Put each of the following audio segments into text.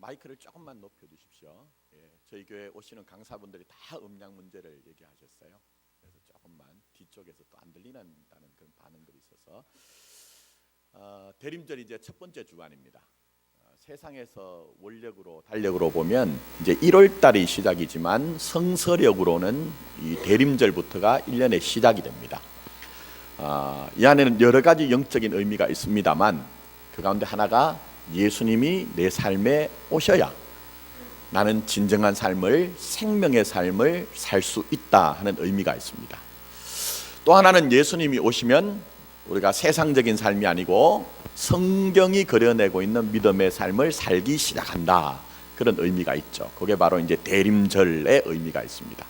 마이크를 조금만 높여주십시오. 저희 교회 오시는 강사분들이 다 음량 문제를 얘기하셨어요. 그래서 조금만 뒤쪽에서 또 안 들리는다는 그런 반응들이 있어서 대림절이 이제 첫 번째 주간입니다. 세상에서 원력으로 달력으로 보면 이제 1월 달이 시작이지만 성서력으로는 이 대림절부터가 1년의 시작이 됩니다. 이 안에는 여러 가지 영적인 의미가 있습니다만 그 가운데 하나가 예수님이 내 삶에 오셔야 나는 진정한 삶을, 생명의 삶을 살 수 있다 하는 의미가 있습니다. 또 하나는 예수님이 오시면 우리가 세상적인 삶이 아니고 성경이 그려내고 있는 믿음의 삶을 살기 시작한다, 그런 의미가 있죠. 그게 바로 이제 대림절의 의미가 있습니다.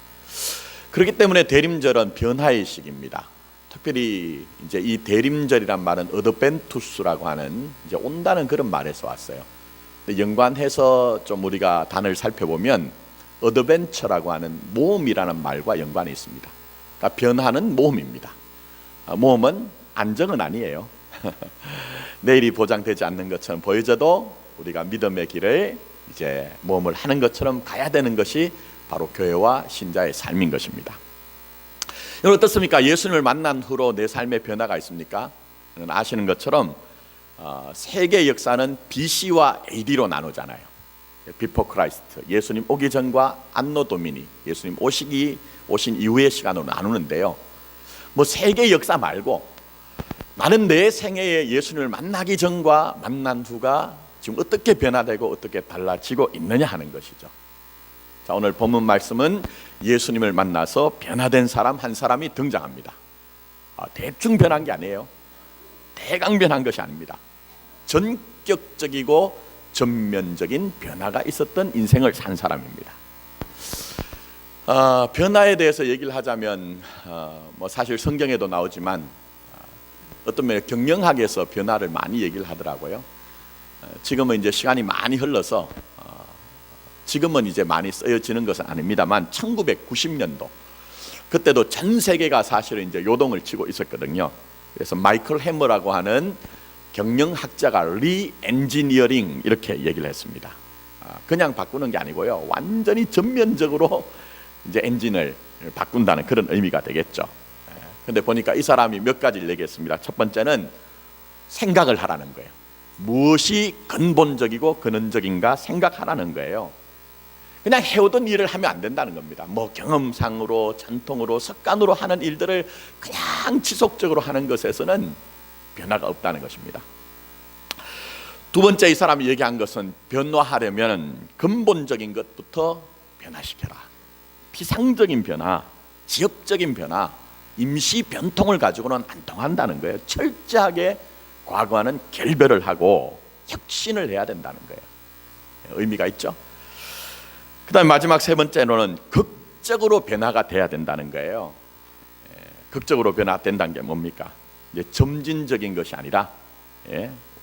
그렇기 때문에 대림절은 변화의 시기입니다. 특별히 이제 이 대림절이란 말은 어드벤투스라고 하는 이제 온다는 그런 말에서 왔어요. 연관해서 좀 우리가 단어를 살펴보면 어드벤처라고 하는 모험이라는 말과 연관이 있습니다. 그러니까 변화는 모험입니다. 모험은 안정은 아니에요. 내일이 보장되지 않는 것처럼 보여져도 우리가 믿음의 길을 이제 모험을 하는 것처럼 가야 되는 것이 바로 교회와 신자의 삶인 것입니다. 여러분 어떻습니까? 예수님을 만난 후로 내 삶의 변화가 있습니까? 아시는 것처럼 세계 역사는 BC와 AD로 나누잖아요. 비포 크라이스트, 예수님 오기 전과 안노 도미니, 예수님 오신 이후의 시간으로 나누는데요. 뭐 세계 역사 말고 나는 내 생애에 예수님을 만나기 전과 만난 후가 지금 어떻게 변화되고 어떻게 달라지고 있느냐 하는 것이죠. 자, 오늘 본문 말씀은 예수님을 만나서 변화된 사람 한 사람이 등장합니다. 대충 변한 게 아니에요. 대강 변한 것이 아닙니다. 전격적이고 전면적인 변화가 있었던 인생을 산 사람입니다. 변화에 대해서 얘기를 하자면 뭐 사실 성경에도 나오지만 어떤 면에 경영학에서 변화를 많이 얘기를 하더라고요. 지금은 이제 시간이 많이 흘러서 지금은 이제 많이 쓰여지는 것은 아닙니다만 1990년도 그때도 전 세계가 사실은 이제 요동을 치고 있었거든요. 그래서 마이클 해머라고 하는 경영학자가 리엔지니어링 이렇게 얘기를 했습니다. 그냥 바꾸는 게 아니고요, 완전히 전면적으로 이제 엔진을 바꾼다는 그런 의미가 되겠죠. 근데 보니까 이 사람이 몇 가지를 얘기했습니다. 첫 번째는 생각을 하라는 거예요. 무엇이 근본적이고 근원적인가 생각하라는 거예요. 그냥 해오던 일을 하면 안 된다는 겁니다. 뭐 경험상으로, 전통으로, 습관으로 하는 일들을 그냥 지속적으로 하는 것에서는 변화가 없다는 것입니다. 두 번째, 이 사람이 얘기한 것은 변화하려면 근본적인 것부터 변화시켜라. 피상적인 변화, 지역적인 변화, 임시 변통을 가지고는 안 통한다는 거예요. 철저하게 과거와는 결별을 하고 혁신을 해야 된다는 거예요. 의미가 있죠. 그 다음에 마지막 세 번째로는 극적으로 변화가 돼야 된다는 거예요. 극적으로 변화된다는 게 뭡니까? 이제 점진적인 것이 아니라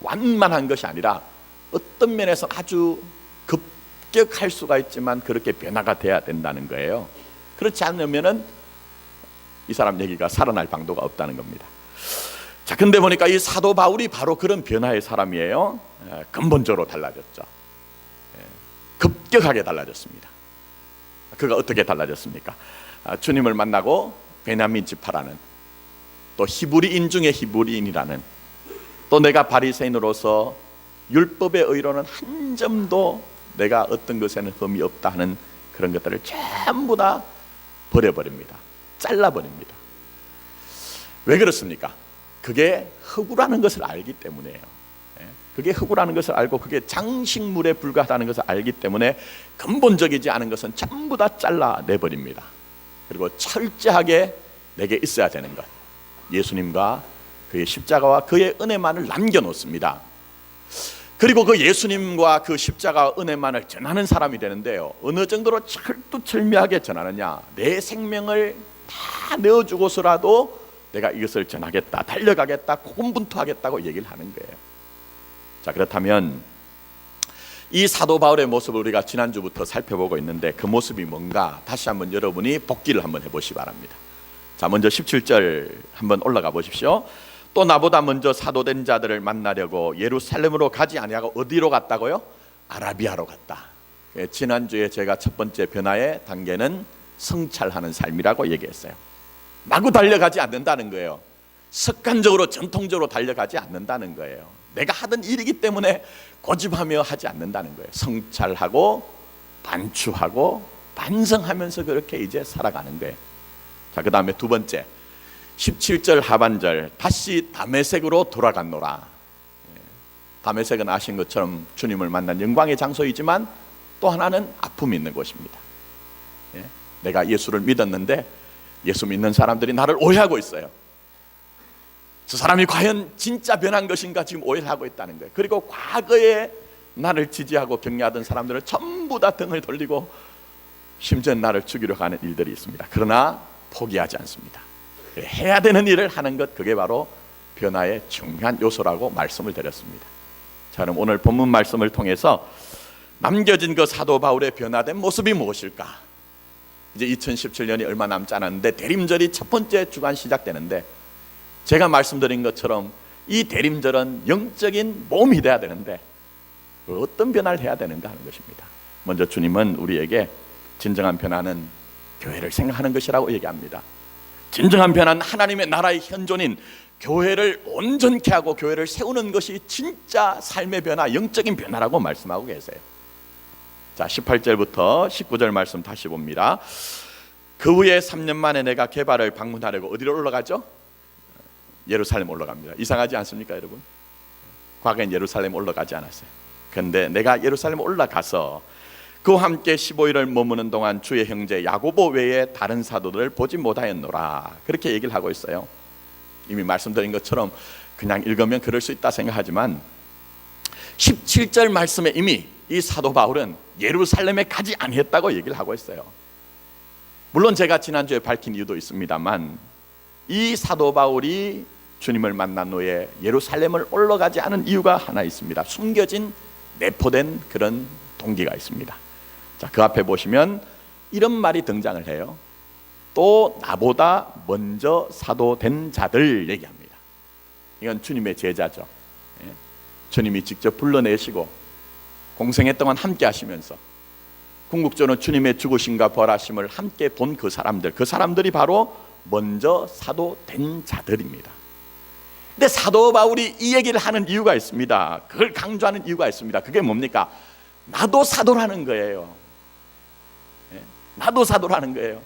완만한 것이 아니라 어떤 면에서 아주 급격할 수가 있지만 그렇게 변화가 돼야 된다는 거예요. 그렇지 않으면은 이 사람 얘기가 살아날 방도가 없다는 겁니다. 자, 근데 보니까 이 사도 바울이 바로 그런 변화의 사람이에요. 근본적으로 달라졌죠. 급격하게 달라졌습니다. 그가 어떻게 달라졌습니까? 주님을 만나고 베냐민 지파라는, 또 히브리인 중에 히브리인이라는, 또 내가 바리새인으로서 율법의 의로는 한 점도 내가 어떤 것에는 흠이 없다 하는 그런 것들을 전부 다 버려버립니다. 잘라버립니다. 왜 그렇습니까? 그게 흑우라는 것을 알기 때문이에요. 그게 흑우라는 것을 알고 그게 장식물에 불과하다는 것을 알기 때문에 근본적이지 않은 것은 전부 다 잘라내버립니다. 그리고 철저하게 내게 있어야 되는 것, 예수님과 그의 십자가와 그의 은혜만을 남겨놓습니다. 그리고 그 예수님과 그 십자가와 은혜만을 전하는 사람이 되는데요, 어느 정도로 철두철미하게 전하느냐, 내 생명을 다 내어주고서라도 내가 이것을 전하겠다, 달려가겠다, 고군분투하겠다고 얘기를 하는 거예요. 자, 그렇다면 이 사도 바울의 모습을 우리가 지난주부터 살펴보고 있는데 그 모습이 뭔가 다시 한번 여러분이 복기를 한번 해보시기 바랍니다. 자, 먼저 17절 한번 올라가 보십시오. 또 나보다 먼저 사도된 자들을 만나려고 예루살렘으로 가지 아니하고 어디로 갔다고요? 아라비아로 갔다. 지난주에 제가 첫 번째 변화의 단계는 성찰하는 삶이라고 얘기했어요. 마구 달려가지 않는다는 거예요. 습관적으로 전통적으로 달려가지 않는다는 거예요. 내가 하던 일이기 때문에 고집하며 하지 않는다는 거예요. 성찰하고 반추하고 반성하면서 그렇게 이제 살아가는 거예요. 자, 그 다음에 두 번째 17절 하반절, 다시 다메섹으로 돌아갔노라. 다메섹은 아신 것처럼 주님을 만난 영광의 장소이지만 또 하나는 아픔이 있는 곳입니다. 내가 예수를 믿었는데 예수 믿는 사람들이 나를 오해하고 있어요. 저 사람이 과연 진짜 변한 것인가 지금 오해를 하고 있다는 거예요. 그리고 과거에 나를 지지하고 격려하던 사람들은 전부 다 등을 돌리고 심지어 나를 죽이려 하는 일들이 있습니다. 그러나 포기하지 않습니다. 해야 되는 일을 하는 것, 그게 바로 변화의 중요한 요소라고 말씀을 드렸습니다. 자, 그럼 오늘 본문 말씀을 통해서 남겨진 그 사도 바울의 변화된 모습이 무엇일까? 이제 2017년이 얼마 남지 않았는데 대림절이 첫 번째 주간 시작되는데, 제가 말씀드린 것처럼 이 대림절은 영적인 몸이 돼야 되는데 어떤 변화를 해야 되는가 하는 것입니다. 먼저 주님은 우리에게 진정한 변화는 교회를 생각하는 것이라고 얘기합니다. 진정한 변화는 하나님의 나라의 현존인 교회를 온전케 하고 교회를 세우는 것이 진짜 삶의 변화, 영적인 변화라고 말씀하고 계세요. 자, 18절부터 19절 말씀 다시 봅니다. 그 후에 3년 만에 내가 게바를 방문하려고 어디로 올라가죠? 예루살렘 올라갑니다. 이상하지 않습니까, 여러분? 과거엔 예루살렘 올라가지 않았어요. 그런데 내가 예루살렘 올라가서 그와 함께 15일을 머무는 동안 주의 형제 야고보 외에 다른 사도들을 보지 못하였노라. 그렇게 얘기를 하고 있어요. 이미 말씀드린 것처럼 그냥 읽으면 그럴 수 있다 생각하지만 17절 말씀에 이미 이 사도 바울은 예루살렘에 가지 아니했다고 얘기를 하고 있어요. 물론 제가 지난주에 밝힌 이유도 있습니다만 이 사도 바울이 주님을 만난 후에 예루살렘을 올라가지 않은 이유가 하나 있습니다. 숨겨진 내포된 그런 동기가 있습니다. 자, 그 앞에 보시면 이런 말이 등장을 해요. 또 나보다 먼저 사도된 자들 얘기합니다. 이건 주님의 제자죠. 주님이 직접 불러내시고 공생애 동안 함께 하시면서 궁극적으로 주님의 죽으심과 벌하심을 함께 본 그 사람들이 바로 먼저 사도된 자들입니다. 근데 사도 바울이 이 얘기를 하는 이유가 있습니다. 그걸 강조하는 이유가 있습니다. 그게 뭡니까? 나도 사도라는 거예요. 나도 사도라는 거예요.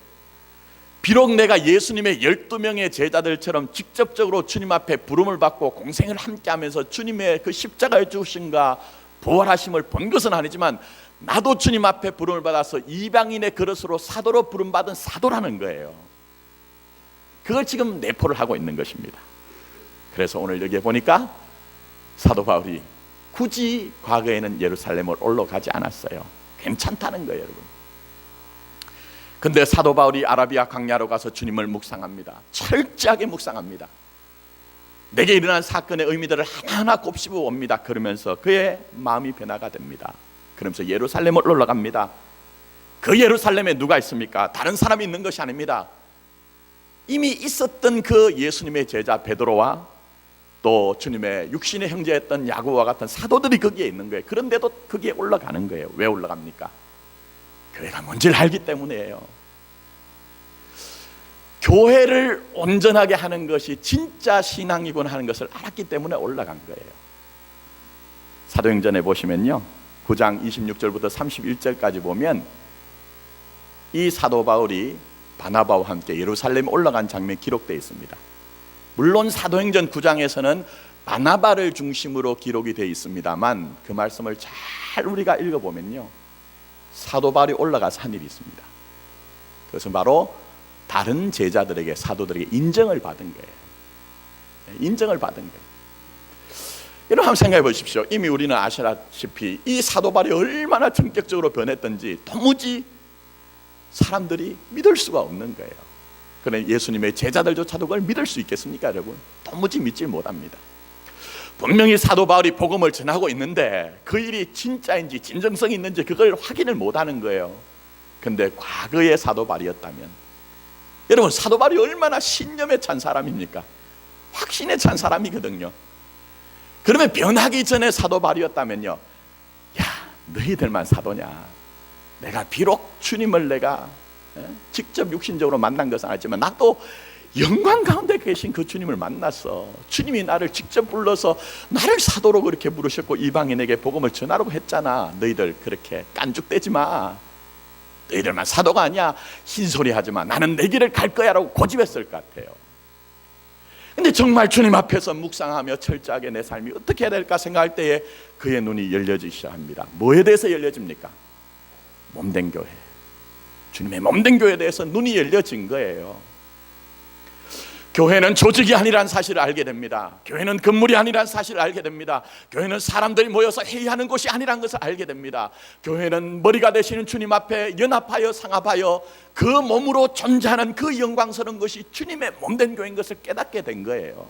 비록 내가 예수님의 12명의 제자들처럼 직접적으로 주님 앞에 부름을 받고 공생을 함께 하면서 주님의 그 십자가의 죽으심과 부활하심을 본 것은 아니지만 나도 주님 앞에 부름을 받아서 이방인의 그릇으로 사도로 부름받은 사도라는 거예요. 그걸 지금 내포를 하고 있는 것입니다. 그래서 오늘 여기에 보니까 사도 바울이 굳이 과거에는 예루살렘을 올라가지 않았어요. 괜찮다는 거예요, 여러분. 근데 사도 바울이 아라비아 광야로 가서 주님을 묵상합니다. 철저하게 묵상합니다. 내게 일어난 사건의 의미들을 하나하나 곱씹어 봅니다. 그러면서 그의 마음이 변화가 됩니다. 그러면서 예루살렘을 올라갑니다. 그 예루살렘에 누가 있습니까? 다른 사람이 있는 것이 아닙니다. 이미 있었던 그 예수님의 제자 베드로와 또 주님의 육신의 형제였던 야고보와 같은 사도들이 거기에 있는 거예요. 그런데도 거기에 올라가는 거예요. 왜 올라갑니까? 교회가 뭔지를 알기 때문이에요. 교회를 온전하게 하는 것이 진짜 신앙이구나 하는 것을 알았기 때문에 올라간 거예요. 사도행전에 보시면요, 9장 26절부터 31절까지 보면 이 사도 바울이 바나바와 함께 예루살렘에 올라간 장면이 기록되어 있습니다. 물론 사도행전 9장에서는 바나바를 중심으로 기록이 되어 있습니다만 그 말씀을 잘 우리가 읽어보면요, 사도 바울이 올라가서 한 일이 있습니다. 그것은 바로 다른 제자들에게, 사도들에게 인정을 받은 거예요. 인정을 받은 거예요. 여러분 한번 생각해 보십시오. 이미 우리는 아시다시피 이 사도 바울이 얼마나 전격적으로 변했던지 도무지 사람들이 믿을 수가 없는 거예요. 그런데 예수님의 제자들조차도 그걸 믿을 수 있겠습니까, 여러분? 도무지 믿지 못합니다. 분명히 사도 바울이 복음을 전하고 있는데 그 일이 진짜인지 진정성이 있는지 그걸 확인을 못하는 거예요. 그런데 과거의 사도 바울이었다면, 여러분 사도 바울이 얼마나 신념에 찬 사람입니까? 확신에 찬 사람이거든요. 그러면 변하기 전에 사도 바울이었다면요, 야, 너희들만 사도냐? 내가 비록 주님을 내가 직접 육신적으로 만난 것은 아니지만 나도 영광 가운데 계신 그 주님을 만났어. 주님이 나를 직접 불러서 나를 사도로 그렇게 부르셨고 이방인에게 복음을 전하라고 했잖아. 너희들 그렇게 깐죽대지 마. 너희들만 사도가 아니야. 흰소리 하지 마. 나는 내 길을 갈 거야 라고 고집했을 것 같아요. 근데 정말 주님 앞에서 묵상하며 철저하게 내 삶이 어떻게 해야 될까 생각할 때에 그의 눈이 열려지기 시작합니다. 뭐에 대해서 열려집니까? 몸된 교회, 주님의 몸된 교회에 대해서 눈이 열려진 거예요. 교회는 조직이 아니란 사실을 알게 됩니다. 교회는 건물이 아니란 사실을 알게 됩니다. 교회는 사람들이 모여서 회의하는 곳이 아니란 것을 알게 됩니다. 교회는 머리가 되시는 주님 앞에 연합하여 상합하여 그 몸으로 존재하는 그 영광스러운 것이 주님의 몸된 교회인 것을 깨닫게 된 거예요.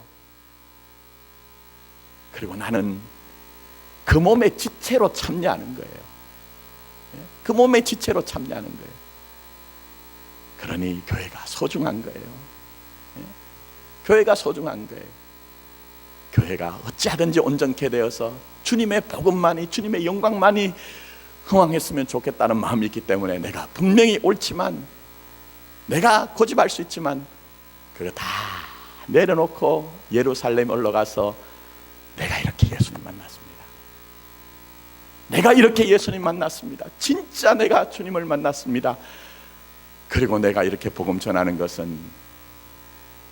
그리고 나는 그 몸의 지체로 참여하는 거예요. 그 몸의 지체로 참여하는 거예요. 그러니 교회가 소중한 거예요. 교회가 소중한 거예요. 교회가 어찌하든지 온전케 되어서 주님의 복음만이, 주님의 영광만이 흥왕했으면 좋겠다는 마음이 있기 때문에 내가 분명히 옳지만, 내가 고집할 수 있지만 그거 다 내려놓고 예루살렘에 올라가서 내가 이렇게 예수님 만났습니다. 내가 이렇게 예수님 만났습니다. 진짜 내가 주님을 만났습니다. 그리고 내가 이렇게 복음 전하는 것은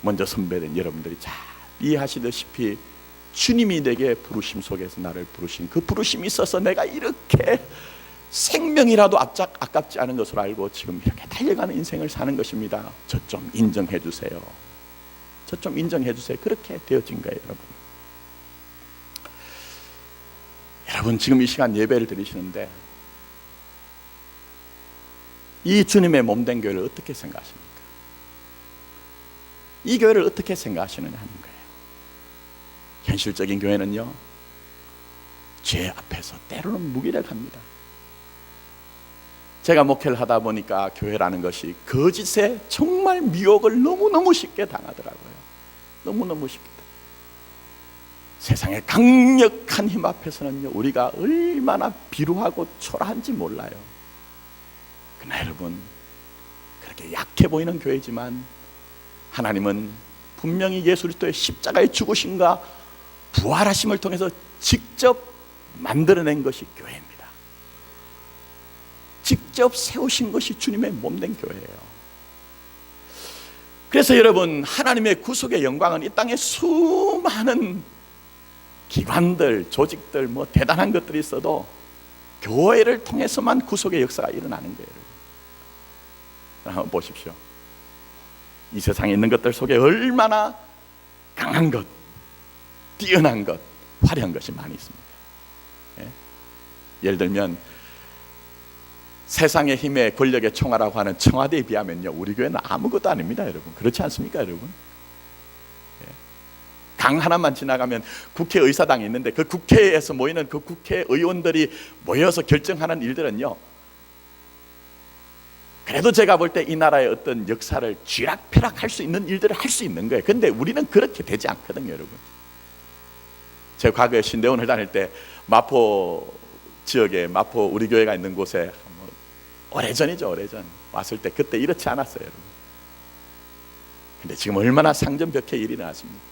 먼저 선배된 여러분들이 잘 이해하시다시피 주님이 내게 부르심 속에서 나를 부르신 그 부르심이 있어서 내가 이렇게 생명이라도 아깝지 않은 것으로 알고 지금 이렇게 달려가는 인생을 사는 것입니다. 저 좀 인정해 주세요. 저 좀 인정해 주세요. 그렇게 되어진 거예요, 여러분. 여러분 지금 이 시간 예배를 드리시는데 이 주님의 몸된 교회를 어떻게 생각하십니까? 이 교회를 어떻게 생각하시느냐 하는 거예요. 현실적인 교회는요, 죄 앞에서 때로는 무기력합니다. 제가 목회를 하다 보니까 교회라는 것이 거짓에 정말 미혹을 너무너무 쉽게 당하더라고요. 너무너무 쉽게. 세상의 강력한 힘 앞에서는요, 우리가 얼마나 비루하고 초라한지 몰라요. 그러나 여러분, 그렇게 약해 보이는 교회지만 하나님은 분명히 예수 그리스도의 십자가의 죽으심과 부활하심을 통해서 직접 만들어낸 것이 교회입니다. 직접 세우신 것이 주님의 몸된 교회예요. 그래서 여러분, 하나님의 구속의 영광은 이 땅에 수많은 기관들, 조직들, 뭐 대단한 것들이 있어도 교회를 통해서만 구속의 역사가 일어나는 거예요. 한번 보십시오. 이 세상에 있는 것들 속에 얼마나 강한 것, 뛰어난 것, 화려한 것이 많이 있습니다. 예를 들면 세상의 힘의 권력의 총화라고 하는 청와대에 비하면요, 우리 교회는 아무것도 아닙니다, 여러분. 그렇지 않습니까, 여러분? 강 하나만 지나가면 국회의사당이 있는데 그 국회에서 모이는 그 국회의원들이 모여서 결정하는 일들은요, 그래도 제가 볼 때 이 나라의 어떤 역사를 쥐락펴락 할 수 있는 일들을 할 수 있는 거예요. 근데 우리는 그렇게 되지 않거든요, 여러분. 제가 과거에 신대원을 다닐 때 마포 지역에, 마포 우리 교회가 있는 곳에 오래전이죠, 오래전 왔을 때 그때 이렇지 않았어요, 여러분. 근데 지금 얼마나 상전벽해 일이 나왔습니까?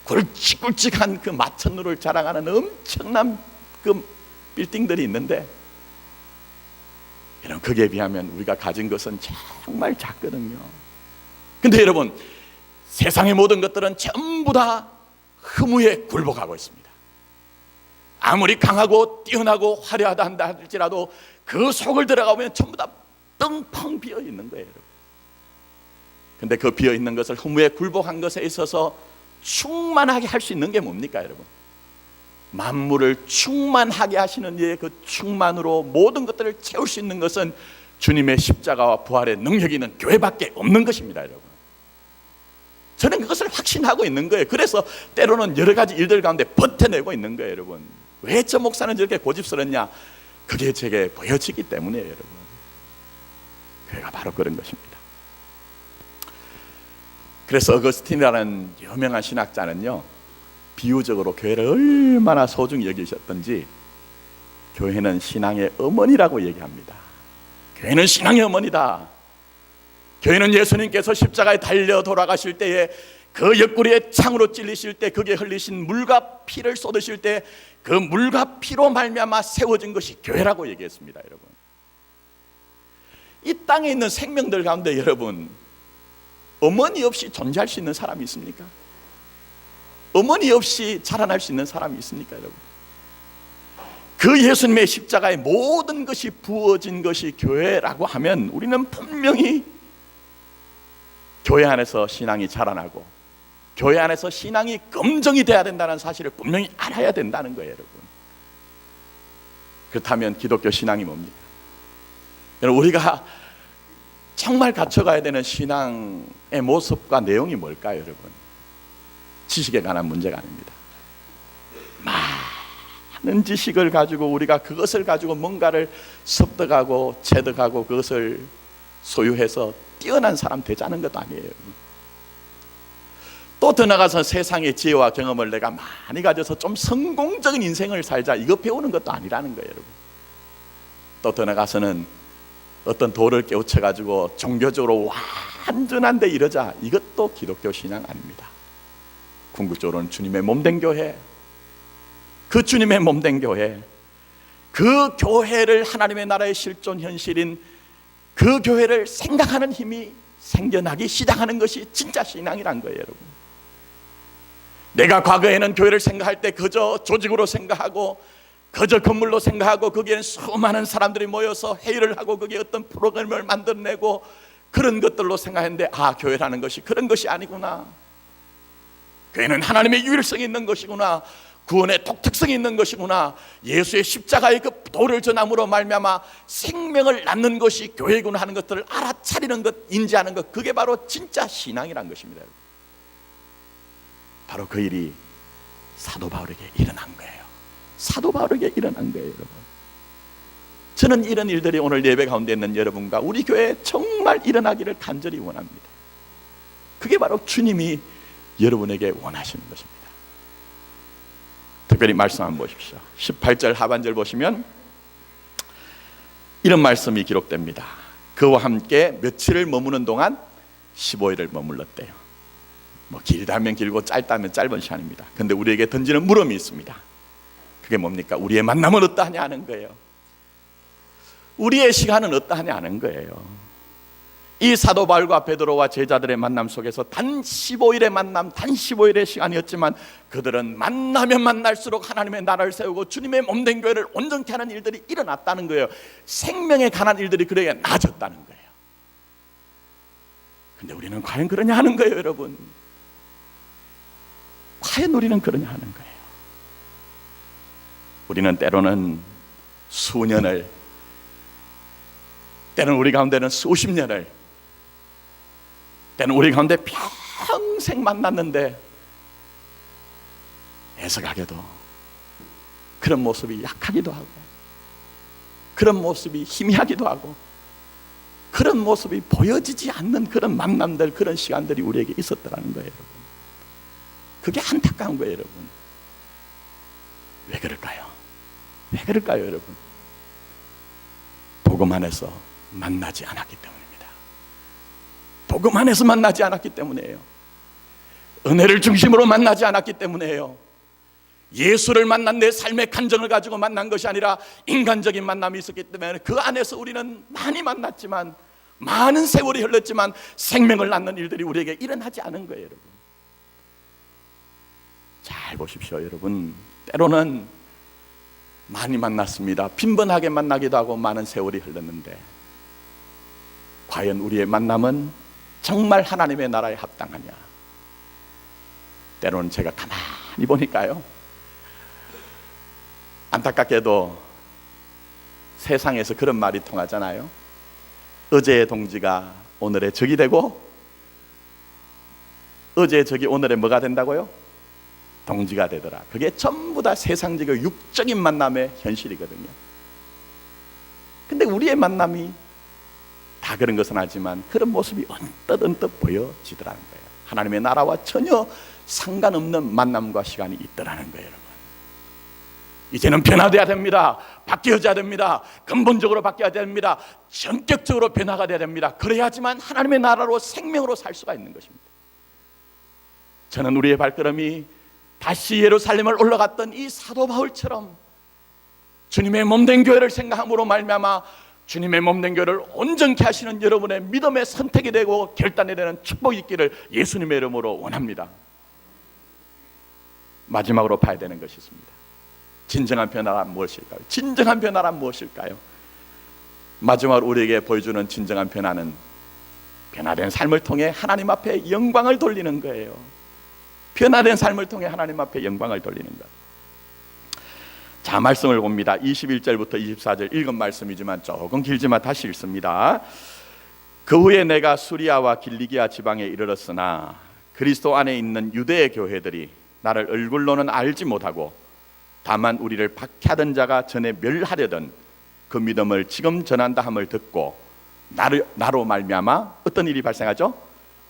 굵직굵직한 그 마천루를 자랑하는 엄청난 그 빌딩들이 있는데, 여러분, 거기에 비하면 우리가 가진 것은 정말 작거든요. 근데 여러분, 세상의 모든 것들은 전부 다 허무에 굴복하고 있습니다. 아무리 강하고 뛰어나고 화려하다 한다 할지라도 그 속을 들어가보면 전부 다 뻥펑 비어 있는 거예요, 여러분. 근데 그 비어 있는 것을 허무에 굴복한 것에 있어서 충만하게 할 수 있는 게 뭡니까, 여러분? 만물을 충만하게 하시는 이의 그 충만으로 모든 것들을 채울 수 있는 것은 주님의 십자가와 부활의 능력이 있는 교회밖에 없는 것입니다, 여러분. 저는 그것을 확신하고 있는 거예요. 그래서 때로는 여러 가지 일들 가운데 버텨내고 있는 거예요, 여러분. 왜 저 목사는 저렇게 고집스럽냐? 그게 제게 보여지기 때문이에요, 여러분. 교회가 바로 그런 것입니다. 그래서 어거스틴이라는 유명한 신학자는요, 비유적으로 교회를 얼마나 소중히 여기셨던지 교회는 신앙의 어머니라고 얘기합니다. 교회는 신앙의 어머니다. 교회는 예수님께서 십자가에 달려 돌아가실 때에 그 옆구리에 창으로 찔리실 때 거기에 흘리신 물과 피를 쏟으실 때 그 물과 피로 말미암아 세워진 것이 교회라고 얘기했습니다. 여러분, 이 땅에 있는 생명들 가운데 여러분, 어머니 없이 존재할 수 있는 사람이 있습니까? 어머니 없이 자라날 수 있는 사람이 있습니까? 여러분, 그 예수님의 십자가에 모든 것이 부어진 것이 교회라고 하면 우리는 분명히 교회 안에서 신앙이 자라나고 교회 안에서 신앙이 검증이 돼야 된다는 사실을 분명히 알아야 된다는 거예요. 여러분, 그렇다면 기독교 신앙이 뭡니까? 여러분, 우리가 정말 갖춰가야 되는 신앙의 모습과 내용이 뭘까요? 여러분, 지식에 관한 문제가 아닙니다. 많은 지식을 가지고 우리가 그것을 가지고 뭔가를 습득하고 체득하고 그것을 소유해서 뛰어난 사람 되자는 것도 아니에요. 또 더 나가서 세상의 지혜와 경험을 내가 많이 가져서 좀 성공적인 인생을 살자, 이거 배우는 것도 아니라는 거예요. 여러분, 또 더 나가서는 어떤 도를 깨우쳐 가지고 종교적으로 완전한 데 이르자, 이것도 기독교 신앙 아닙니다. 궁극적으로는 주님의 몸된 교회, 그 주님의 몸된 교회, 그 교회를 하나님의 나라의 실존 현실인 그 교회를 생각하는 힘이 생겨나기 시작하는 것이 진짜 신앙이란 거예요. 여러분, 내가 과거에는 교회를 생각할 때 그저 조직으로 생각하고 그저 건물로 생각하고 거기에는 수많은 사람들이 모여서 회의를 하고 거기에 어떤 프로그램을 만들어내고 그런 것들로 생각했는데, 아, 교회라는 것이 그런 것이 아니구나. 교회는 하나님의 유일성이 있는 것이구나. 구원의 독특성이 있는 것이구나. 예수의 십자가의 그 도를 전함으로 말미암아 생명을 낳는 것이 교회구나 하는 것들을 알아차리는 것, 인지하는 것, 그게 바로 진짜 신앙이란 것입니다. 바로 그 일이 사도 바울에게 일어난 거예요. 사도 바울에게 일어난 거예요. 여러분, 저는 이런 일들이 오늘 예배 가운데 있는 여러분과 우리 교회에 정말 일어나기를 간절히 원합니다. 그게 바로 주님이 여러분에게 원하시는 것입니다. 특별히 말씀 한번 보십시오. 18절 하반절 보시면 이런 말씀이 기록됩니다. 그와 함께 며칠을 머무는 동안 15일을 머물렀대요. 뭐 길다면 길고 짧다면 짧은 시간입니다. 그런데 우리에게 던지는 물음이 있습니다. 그게 뭡니까? 우리의 만남은 어떠하냐 하는 거예요. 우리의 시간은 어떠하냐 하는 거예요. 이 사도 바울과 베드로와 제자들의 만남 속에서 단 15일의 만남, 단 15일의 시간이었지만 그들은 만나면 만날수록 하나님의 나라를 세우고 주님의 몸된 교회를 온전케 하는 일들이 일어났다는 거예요. 생명에 관한 일들이 그에게 나아졌다는 거예요. 근데 우리는 과연 그러냐 하는 거예요. 여러분, 과연 우리는 그러냐 하는 거예요. 우리는 때로는 수년을, 때는 우리 가운데는 수십 년을, 때는 우리 가운데 평생 만났는데 애석하게도 그런 모습이 약하기도 하고 그런 모습이 희미하기도 하고 그런 모습이 보여지지 않는 그런 만남들, 그런 시간들이 우리에게 있었더라는 거예요. 여러분, 그게 안타까운 거예요. 여러분, 왜 그럴까요? 왜 그럴까요? 여러분, 복음 안에서 만나지 않았기 때문입니다. 복음 안에서 만나지 않았기 때문이에요. 은혜를 중심으로 만나지 않았기 때문이에요. 예수를 만난 내 삶의 간증을 가지고 만난 것이 아니라 인간적인 만남이 있었기 때문에 그 안에서 우리는 많이 만났지만, 많은 세월이 흘렀지만 생명을 낳는 일들이 우리에게 일어나지 않은 거예요. 여러분, 잘 보십시오. 여러분, 때로는 많이 만났습니다. 빈번하게 만나기도 하고 많은 세월이 흘렀는데 과연 우리의 만남은 정말 하나님의 나라에 합당하냐? 때로는 제가 가만히 보니까요, 안타깝게도 세상에서 그런 말이 통하잖아요. 어제의 동지가 오늘의 적이 되고 어제의 적이 오늘의 뭐가 된다고요? 동지가 되더라. 그게 전부 다 세상적이고 육적인 만남의 현실이거든요. 근데 우리의 만남이 다 그런 것은 아니지만 그런 모습이 언뜻 보여지더라는 거예요. 하나님의 나라와 전혀 상관없는 만남과 시간이 있더라는 거예요. 여러분, 이제는 변화돼야 됩니다. 바뀌어져야 됩니다. 근본적으로 바뀌어야 됩니다. 전격적으로 변화가 돼야 됩니다. 그래야지만 하나님의 나라로 생명으로 살 수가 있는 것입니다. 저는 우리의 발걸음이 다시 예루살렘을 올라갔던 이 사도 바울처럼 주님의 몸된 교회를 생각함으로 말미암아 주님의 몸된 교회를 온전케 하시는 여러분의 믿음의 선택이 되고 결단이 되는 축복이 있기를 예수님의 이름으로 원합니다. 마지막으로 봐야 되는 것이 있습니다. 진정한 변화란 무엇일까요? 진정한 변화란 무엇일까요? 마지막으로 우리에게 보여주는 진정한 변화는 변화된 삶을 통해 하나님 앞에 영광을 돌리는 거예요. 변화된 삶을 통해 하나님 앞에 영광을 돌리는 것. 자, 말씀을 봅니다. 21절부터 24절 읽은 말씀이지만 조금 길지만 다시 읽습니다. 그 후에 내가 수리아와 길리기아 지방에 이르렀으나 그리스도 안에 있는 유대의 교회들이 나를 얼굴로는 알지 못하고 다만 우리를 박해하던 자가 전에 멸하려던 그 믿음을 지금 전한다 함을 듣고 나로 말미암아 어떤 일이 발생하죠?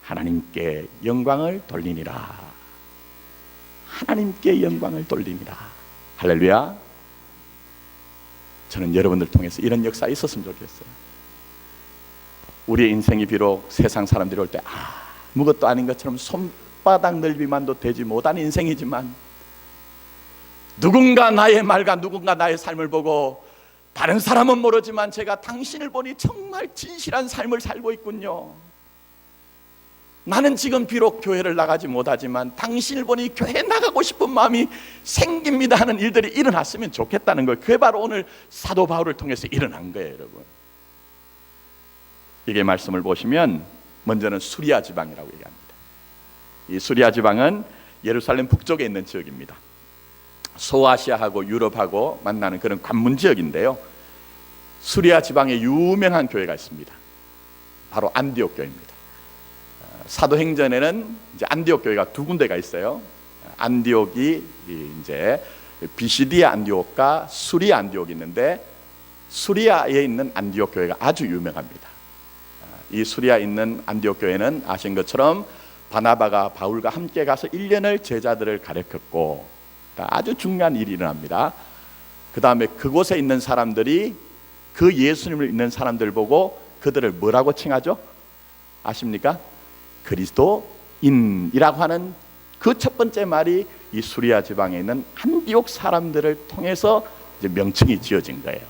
하나님께 영광을 돌리니라. 하나님께 영광을 돌리니라. 할렐루야. 저는 여러분들 통해서 이런 역사 있었으면 좋겠어요. 우리의 인생이 비록 세상 사람들이 올 때 아무것도 아닌 것처럼 손바닥 넓이만도 되지 못한 인생이지만 누군가 나의 말과 누군가 나의 삶을 보고 다른 사람은 모르지만 제가 당신을 보니 정말 진실한 삶을 살고 있군요. 나는 지금 비록 교회를 나가지 못하지만 당신을 보니 교회에 나가고 싶은 마음이 생깁니다 하는 일들이 일어났으면 좋겠다는 거예요. 그게 바로 오늘 사도 바울을 통해서 일어난 거예요, 여러분. 이게 말씀을 보시면 먼저는 수리아 지방이라고 얘기합니다. 이 수리아 지방은 예루살렘 북쪽에 있는 지역입니다. 소아시아하고 유럽하고 만나는 그런 관문 지역인데요. 수리아 지방에 유명한 교회가 있습니다. 바로 안디옥 교회입니다. 사도행전에는 이제 안디옥 교회가 두 군데가 있어요. 안디옥이 이제 비시디아 안디옥과 수리아 안디옥이 있는데 수리아에 있는 안디옥 교회가 아주 유명합니다. 이 수리아에 있는 안디옥 교회는 아신 것처럼 바나바가 바울과 함께 가서 1년을 제자들을 가르쳤고 아주 중요한 일이 일어납니다. 그 다음에 그곳에 있는 사람들이 그 예수님을 믿는 사람들 보고 그들을 뭐라고 칭하죠? 아십니까? 그리스도인이라고 하는 그 첫 번째 말이 이 수리아 지방에 있는 안디옥 사람들을 통해서 이제 명칭이 지어진 거예요.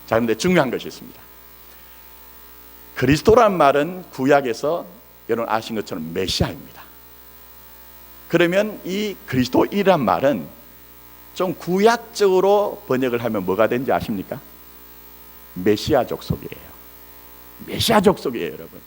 자, 그런데 중요한 것이 있습니다. 그리스도란 말은 구약에서 여러분 아신 것처럼 메시아입니다. 그러면 이 그리스도이란 말은 좀 구약적으로 번역을 하면 뭐가 되는지 아십니까? 메시아 족속이에요. 메시아 족속이에요, 여러분.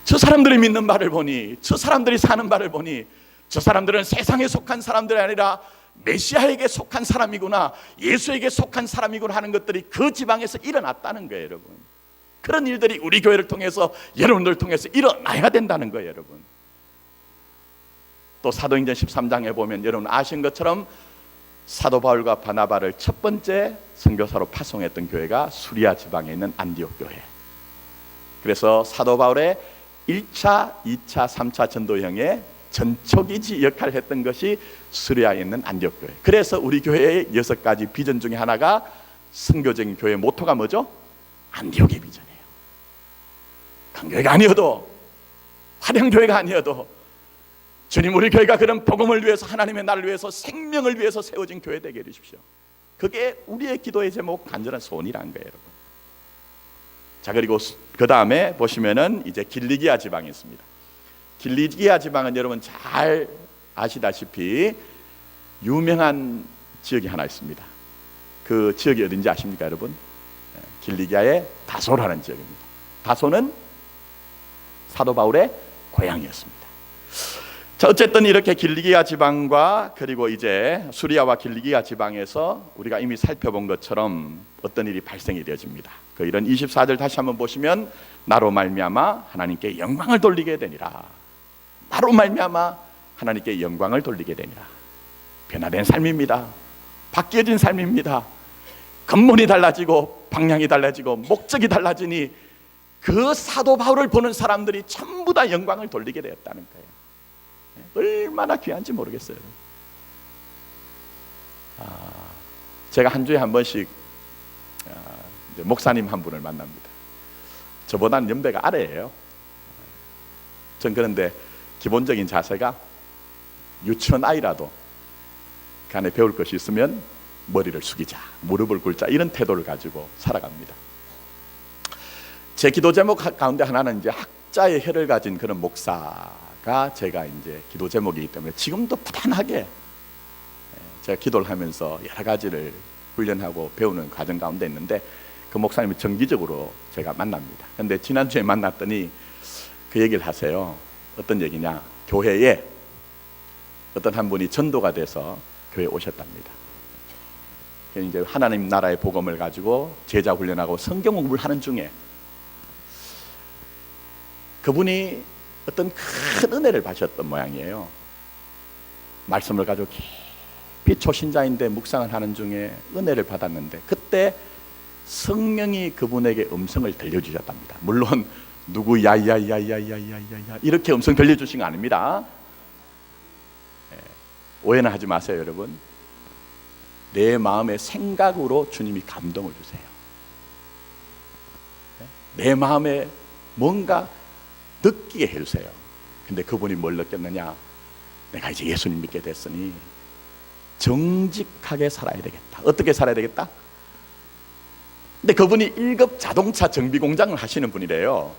저 사람들이 믿는 바를 보니, 저 사람들이 사는 바를 보니 저 사람들은 세상에 속한 사람들이 아니라 메시아에게 속한 사람이구나, 예수에게 속한 사람이구나 하는 것들이 그 지방에서 일어났다는 거예요, 여러분. 그런 일들이 우리 교회를 통해서 여러분들을 통해서 일어나야 된다는 거예요, 여러분. 또 사도행전 13장에 보면 여러분 아신 것처럼 사도 바울과 바나바를 첫 번째 선교사로 파송했던 교회가 수리아 지방에 있는 안디옥 교회. 그래서 사도 바울의 1차, 2차, 3차 전도형의 전초기지 역할을 했던 것이 수리아에 있는 안디옥 교회. 그래서 우리 교회의 6가지 비전 중에 하나가 선교적인 교회 모토가 뭐죠? 안디옥의 비전이에요. 큰 교회가 아니어도, 화려한 교회가 아니어도 주님, 우리 교회가 그런 복음을 위해서, 하나님의 나라를 위해서, 생명을 위해서 세워진 교회 되게 해주십시오. 그게 우리의 기도의 제목, 간절한 소원이라는 거예요, 여러분. 자, 그리고 그 다음에 보시면은 이제 길리기아 지방이 있습니다. 길리기아 지방은 여러분 잘 아시다시피 유명한 지역이 하나 있습니다. 그 지역이 어딘지 아십니까, 여러분? 길리기아의 다소라는 지역입니다. 다소는 사도 바울의 고향이었습니다. 자, 어쨌든 이렇게 길리기아 지방과 그리고 이제 수리아와 길리기아 지방에서 우리가 이미 살펴본 것처럼 어떤 일이 발생이 되어집니다. 그 이런 24절 다시 한번 보시면 나로 말미암아 하나님께 영광을 돌리게 되니라. 나로 말미암아 하나님께 영광을 돌리게 되니라. 변화된 삶입니다. 바뀌어진 삶입니다. 근본이 달라지고 방향이 달라지고 목적이 달라지니 그 사도 바울을 보는 사람들이 전부 다 영광을 돌리게 되었다는 거예요. 얼마나 귀한지 모르겠어요. 제가 한 주에 한 번씩 이제 목사님 한 분을 만납니다. 저보다는 연배가 아래예요. 전 그런데 기본적인 자세가 유치원 아이라도 그 안에 배울 것이 있으면 머리를 숙이자, 무릎을 꿇자, 이런 태도를 가지고 살아갑니다. 제 기도 제목 가운데 하나는 이제 학자의 혀를 가진 그런 목사가 제가 이제 기도 제목이기 때문에 지금도 부단하게 제가 기도를 하면서 여러 가지를 훈련하고 배우는 과정 가운데 있는데, 그 목사님을 정기적으로 제가 만납니다. 그런데 지난주에 만났더니 그 얘기를 하세요. 어떤 얘기냐, 교회에 어떤 한 분이 전도가 돼서 교회에 오셨답니다. 이제 하나님 나라의 복음을 가지고 제자 훈련하고 성경 공부를 하는 중에 그분이 어떤 큰 은혜를 받으셨던 모양이에요. 말씀을 가지고 깊이 초신자인데 묵상을 하는 중에 은혜를 받았는데, 그때 성령이 그분에게 음성을 들려주셨답니다. 물론 누구 야야야야야야야 이렇게 음성 들려주신 거 아닙니다. 오해는 하지 마세요, 여러분. 내 마음의 생각으로 주님이 감동을 주세요. 내 마음에 뭔가 느끼게 해주세요. 근데 그분이 뭘 느꼈느냐, 내가 이제 예수님 믿게 됐으니 정직하게 살아야 되겠다. 어떻게 살아야 되겠다? 근데 그분이 1급 자동차 정비 공장을 하시는 분이래요.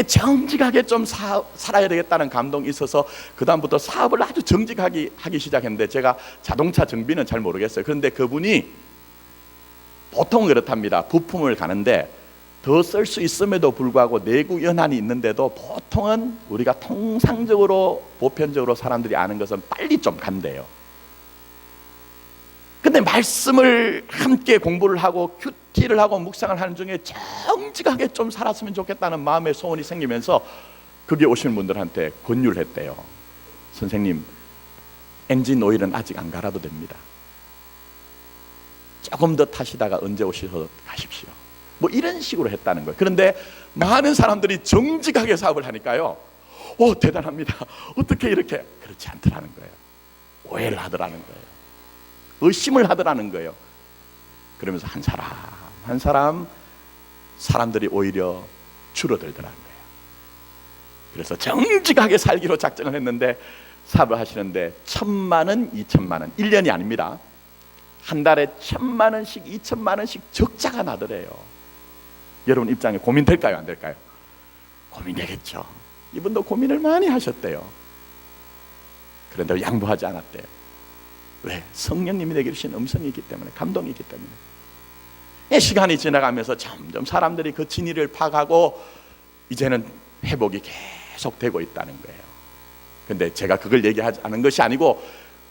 정직하게 좀 살아야 되겠다는 감동이 있어서 그 다음부터 사업을 아주 정직하게 하기 시작했는데, 제가 자동차 정비는 잘 모르겠어요. 그런데 그분이 보통은 그렇답니다. 부품을 가는데 더 쓸 수 있음에도 불구하고 내구 연한이 있는데도 보통은 우리가 통상적으로 보편적으로 사람들이 아는 것은 빨리 좀 간대요. 근데 말씀을 함께 공부를 하고 큐티를 하고 묵상을 하는 중에 정직하게 좀 살았으면 좋겠다는 마음의 소원이 생기면서 거기 오시는 분들한테 권유를 했대요. 선생님, 엔진 오일은 아직 안 갈아도 됩니다. 조금 더 타시다가 언제 오셔서 가십시오. 뭐 이런 식으로 했다는 거예요. 그런데 많은 사람들이 정직하게 사업을 하니까요, 오, 대단합니다. 어떻게 이렇게? 그렇지 않더라는 거예요. 오해를 하더라는 거예요. 의심을 하더라는 거예요. 그러면서 한 사람 한 사람 사람들이 오히려 줄어들더라는 거예요. 그래서 정직하게 살기로 작정을 했는데 사업을 하시는데 1,000만 원, 2,000만 원, 1년이 아닙니다. 한 달에 1,000만 원씩, 2,000만 원씩 적자가 나더래요. 여러분 입장에 고민될까요, 안 될까요? 고민되겠죠. 이분도 고민을 많이 하셨대요. 그런데 양보하지 않았대요. 왜? 성령님이 내게 주신 음성이 있기 때문에, 감동이 있기 때문에. 시간이 지나가면서 점점 사람들이 그 진리를 파악하고 이제는 회복이 계속 되고 있다는 거예요. 근데 제가 그걸 얘기하지 않은 것이 아니고,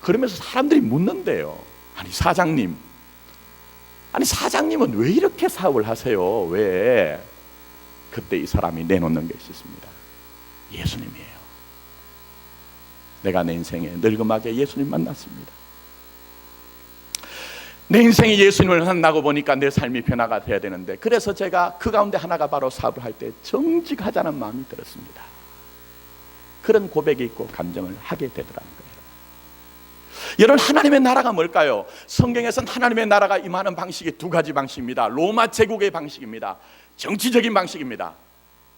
그러면서 사람들이 묻는데요. 아니 사장님, 아니 사장님은 왜 이렇게 사업을 하세요? 왜? 그때 이 사람이 내놓는 것이 있습니다. 예수님이에요. 내가 내 인생에 늙음하게 예수님 만났습니다. 내 인생에 예수님을 만나고 보니까 내 삶이 변화가 돼야 되는데, 그래서 제가 그 가운데 하나가 바로 사업을 할 때 정직하자는 마음이 들었습니다. 그런 고백이 있고 감정을 하게 되더라는 거예요. 여러분, 하나님의 나라가 뭘까요? 성경에서는 하나님의 나라가 임하는 방식이 두 가지 방식입니다. 로마 제국의 방식입니다. 정치적인 방식입니다.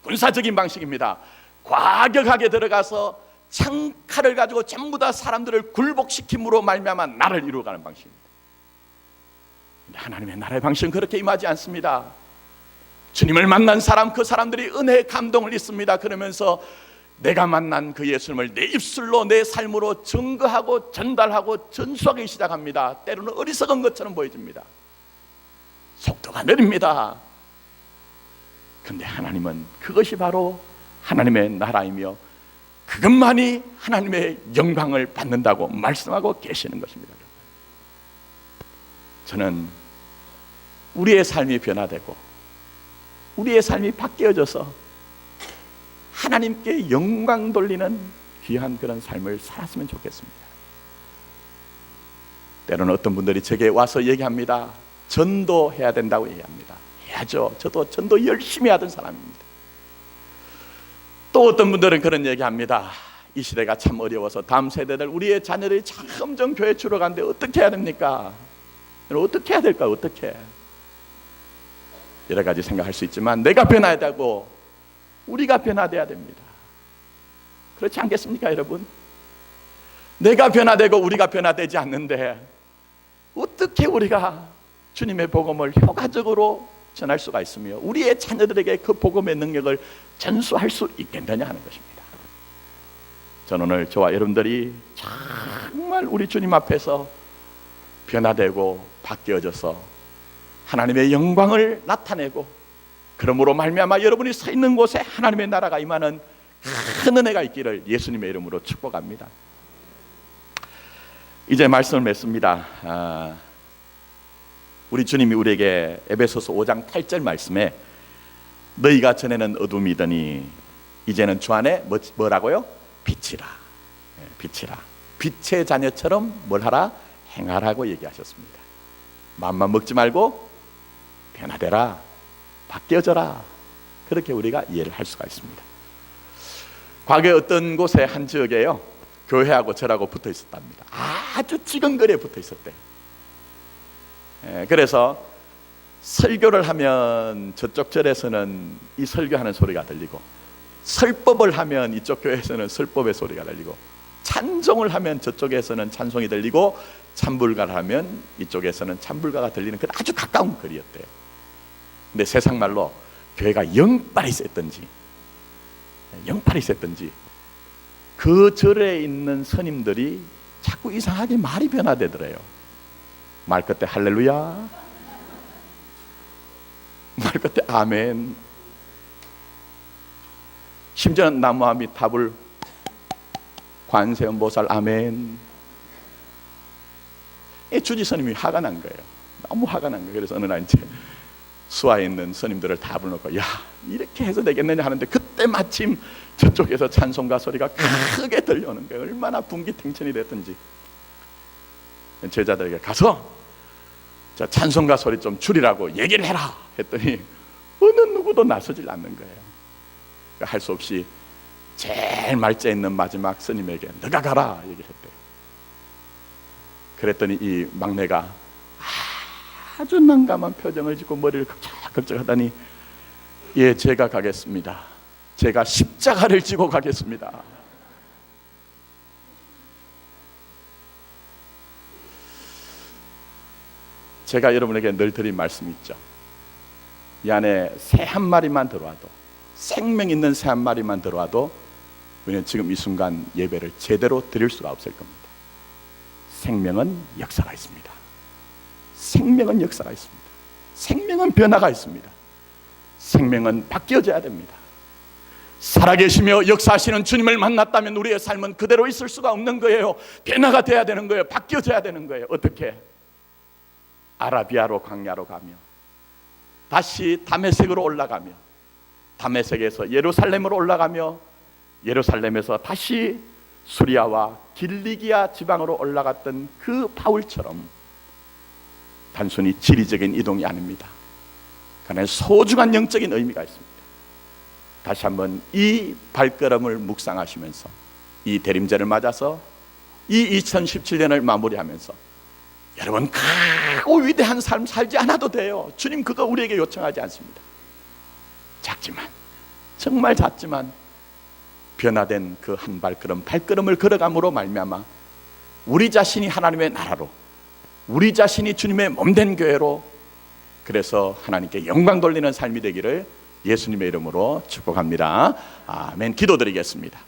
군사적인 방식입니다. 과격하게 들어가서 창칼을 가지고 전부 다 사람들을 굴복시킴으로 말미암아 나를 이루어가는 방식입니다. 하나님의 나라의 방식은 그렇게 임하지 않습니다. 주님을 만난 사람, 그 사람들이 은혜의 감동을 있습니다. 그러면서 내가 만난 그 예수님을 내 입술로, 내 삶으로 증거하고 전달하고 전수하기 시작합니다. 때로는 어리석은 것처럼 보여집니다. 속도가 느립니다. 그런데 하나님은 그것이 바로 하나님의 나라이며 그것만이 하나님의 영광을 받는다고 말씀하고 계시는 것입니다. 저는 우리의 삶이 변화되고 우리의 삶이 바뀌어져서 하나님께 영광 돌리는 귀한 그런 삶을 살았으면 좋겠습니다. 때로는 어떤 분들이 제게 와서 얘기합니다. 전도해야 된다고 얘기합니다. 해야죠. 저도 전도 열심히 하던 사람입니다. 또 어떤 분들은 그런 얘기합니다. 이 시대가 참 어려워서 다음 세대들, 우리의 자녀들이 점점 교회 주로 가는데 어떻게 해야 됩니까? 어떻게 해야 될까? 어떻게? 여러 가지 생각할 수 있지만 내가 변화해야 되고 우리가 변화돼야 됩니다. 그렇지 않겠습니까, 여러분? 내가 변화되고 우리가 변화되지 않는데 어떻게 우리가 주님의 복음을 효과적으로 전할 수가 있으며 우리의 자녀들에게 그 복음의 능력을 전수할 수 있겠느냐 하는 것입니다. 저는 오늘 저와 여러분들이 정말 우리 주님 앞에서 변화되고 바뀌어져서 하나님의 영광을 나타내고 그러므로 말미암아 여러분이 서 있는 곳에 하나님의 나라가 임하는 큰 은혜가 있기를 예수님의 이름으로 축복합니다. 이제 말씀을 맺습니다. 우리 주님이 우리에게 에베소서 5장 8절 말씀에 너희가 전에는 어둠이더니 이제는 주 안에 뭐라고요? 빛이라. 빛이라. 빛의 자녀처럼 뭘 하라? 행하라고 얘기하셨습니다. 마음만 먹지 말고 변화되라, 바뀌어져라. 그렇게 우리가 이해를 할 수가 있습니다. 과거에 어떤 곳에 한 지역에요, 교회하고 절하고 붙어 있었답니다. 아주 지근거리에 붙어 있었대요. 그래서 설교를 하면 저쪽 절에서는 이 설교하는 소리가 들리고 설법을 하면 이쪽 교회에서는 설법의 소리가 들리고 찬송을 하면 저쪽에서는 찬송이 들리고 찬불가를 하면 이쪽에서는 찬불가가 들리는 그런 아주 가까운 거리였대요. 근데 세상 말로 교회가 영빨이 셌던지 그 절에 있는 스님들이 자꾸 이상하게 말이 변화되더래요. 말 끝에 할렐루야, 말 끝에 아멘, 심지어는 나무아미타불 관세음보살 아멘. 주지 스님이 화가 난 거예요. 너무 화가 난 거예요. 그래서 어느 날 이제 수화에 있는 스님들을 다 불러놓고 야, 이렇게 해서 되겠느냐 하는데 그때 마침 저쪽에서 찬송가 소리가 크게 들려오는 거예요. 얼마나 분기탱천이 됐든지. 제자들에게 가서 자, 찬송가 소리 좀 줄이라고 얘기를 해라 했더니 어느 누구도 나서질 않는 거예요. 할 수 없이 제일 말자 있는 마지막 스님에게 너가 가라 얘기를 했대요. 그랬더니 이 막내가 아주 난감한 표정을 짓고 머리를 걱정하더니 예, 제가 가겠습니다. 제가 십자가를 지고 가겠습니다. 제가 여러분에게 늘 드린 말씀이 있죠. 이 안에 새 한 마리만 들어와도, 생명 있는 새 한 마리만 들어와도 우리는 지금 이 순간 예배를 제대로 드릴 수가 없을 겁니다. 생명은 역사가 있습니다. 생명은 역사가 있습니다. 생명은 변화가 있습니다. 생명은 바뀌어져야 됩니다. 살아계시며 역사하시는 주님을 만났다면 우리의 삶은 그대로 있을 수가 없는 거예요. 변화가 돼야 되는 거예요. 바뀌어져야 되는 거예요. 어떻게? 아라비아로 광야로 가며 다시 다메섹으로 올라가며 다메섹에서 예루살렘으로 올라가며 예루살렘에서 다시 수리아와 길리기아 지방으로 올라갔던 그 바울처럼 단순히 지리적인 이동이 아닙니다. 그러나 소중한 영적인 의미가 있습니다. 다시 한번 이 발걸음을 묵상하시면서 이 대림절을 맞아서 이 2017년을 마무리하면서 여러분 크고 위대한 삶 살지 않아도 돼요. 주님 그거 우리에게 요청하지 않습니다. 작지만 정말 작지만 변화된 그 한 발걸음을 걸어감으로 말미암아 우리 자신이 하나님의 나라로, 우리 자신이 주님의 몸된 교회로, 그래서 하나님께 영광 돌리는 삶이 되기를 예수님의 이름으로 축복합니다. 아멘. 기도드리겠습니다.